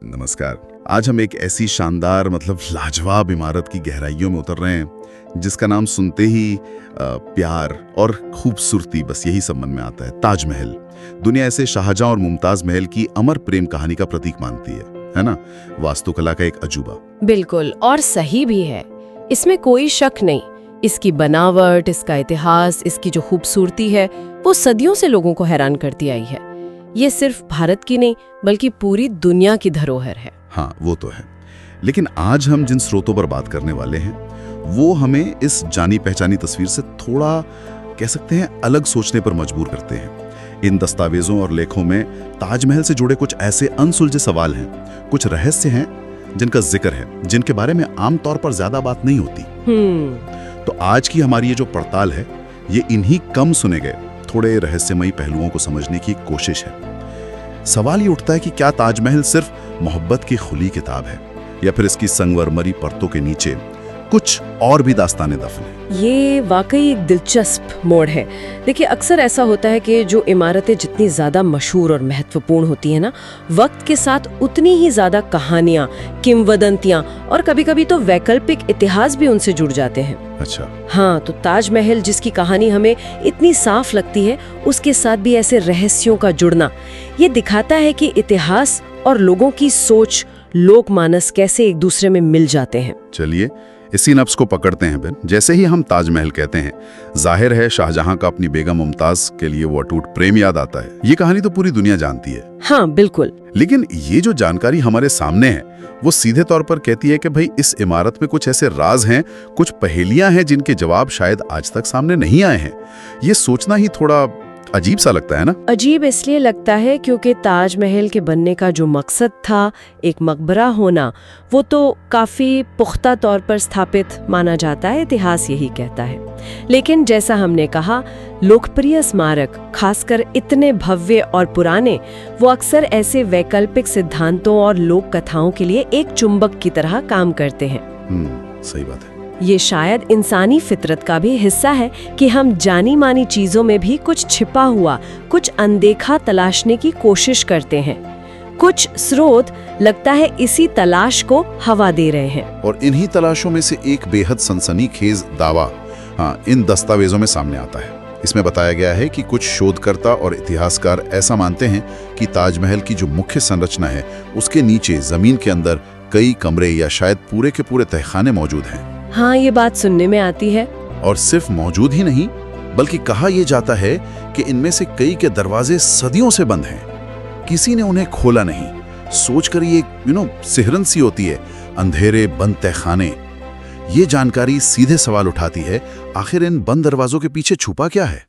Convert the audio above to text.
नमस्कार। आज हम एक ऐसी शानदार लाजवाब इमारत की गहराइयों में उतर रहे हैं जिसका नाम सुनते ही प्यार और खूबसूरती बस यही सब मन में आता है। ताजमहल दुनिया ऐसे शाहजहां और मुमताज महल की अमर प्रेम कहानी का प्रतीक मानती है ना? वास्तुकला का एक अजूबा। बिल्कुल, और सही भी है, इसमें कोई शक नहीं। इसकी बनावट, इसका इतिहास, इसकी जो खूबसूरती है वो सदियों से लोगों को हैरान करती आई है। ये सिर्फ भारत की नहीं बल्कि पूरी दुनिया की धरोहर है। हाँ, वो तो है। लेकिन आज हम जिन स्रोतों पर बात करने वाले हैं वो हमें इस जानी पहचानी तस्वीर से थोड़ा कह सकते हैं अलग सोचने पर मजबूर करते हैं। इन दस्तावेजों और लेखों में ताजमहल से जुड़े कुछ ऐसे अनसुलझे सवाल हैं, कुछ रहस्य हैं जिनका जिक्र है, जिनके बारे में आमतौर पर ज्यादा बात नहीं होती। तो आज की हमारी ये जो पड़ताल है ये इन्हीं कम सुने गए थोड़े रहस्यमयी पहलुओं को समझने की कोशिश है। सवाल ये उठता है कि क्या ताजमहल सिर्फ मोहब्बत की खुली किताब है या फिर इसकी संगमरमरी परतों के नीचे कुछ और भी दास्तानें दफन है। ये वाकई एक दिलचस्प मोड़ है। देखिए, अक्सर ऐसा होता है कि जो इमारतें जितनी ज़्यादा मशहूर और महत्वपूर्ण होती हैं ना, वक्त के साथ उतनी ही ज़्यादा कहानियाँ, किंवदंतियाँ और कभी-कभी तो वैकल्पिक इतिहास भी उनसे जुड़ जाते हैं। अच्छा। हाँ, तो ताजमहल जिसकी कहानी हमें इतनी साफ लगती है, उसके साथ भी ऐसे रहस्यों का जुड़ना ये दिखाता है कि इतिहास और लोगों की सोच, लोकमानस कैसे एक दूसरे में मिल जाते हैं। चलिए इसी नब्ज को पकड़ते हैं बिन। जैसे ही हम ताजमहल कहते हैं, जाहिर है शाहजहां का अपनी बेगम मुमताज के लिए वो अटूट प्रेम याद आता है। ये कहानी तो पूरी दुनिया जानती है। हाँ, बिल्कुल। लेकिन ये जो जानकारी हमारे सामने है वो सीधे तौर पर कहती है कि भाई इस इमारत में कुछ ऐसे राज हैं, कुछ पहेलियां हैं जिनके जवाब शायद आज तक सामने नहीं आए हैं। ये सोचना ही थोड़ा अजीब सा लगता है ना? अजीब इसलिए लगता है क्योंकि ताजमहल के बनने का जो मकसद था, एक मकबरा होना, वो तो काफी पुख्ता तौर पर स्थापित माना जाता है, इतिहास यही कहता है। लेकिन जैसा हमने कहा, लोकप्रिय स्मारक, खासकर इतने भव्य और पुराने, वो अक्सर ऐसे वैकल्पिक सिद्धांतों और लोक कथाओं के लिए एक चुंबक की तरह काम करते हैं। सही बात है। ये शायद इंसानी फितरत का भी हिस्सा है कि हम जानी मानी चीजों में भी कुछ छिपा हुआ, कुछ अनदेखा तलाशने की कोशिश करते हैं। कुछ स्रोत लगता है इसी तलाश को हवा दे रहे हैं। और इन्हीं तलाशों में से एक बेहद सनसनीखेज दावा इन दस्तावेजों में सामने आता है। इसमें बताया गया है कि कुछ शोधकर्ता और इतिहासकार ऐसा मानते हैं कि ताजमहल की जो मुख्य संरचना है उसके नीचे जमीन के अंदर कई कमरे या शायद पूरे के पूरे तहखाने मौजूद हैं। हाँ, ये बात सुनने में आती है। और सिर्फ मौजूद ही नहीं बल्कि कहा यह जाता है कि इनमें से कई के दरवाजे सदियों से बंद हैं, किसी ने उन्हें खोला नहीं। सोचकर ये सिहरन सी होती है, अंधेरे बंद तहखाने। ये जानकारी सीधे सवाल उठाती है, आखिर इन बंद दरवाजों के पीछे छुपा क्या है?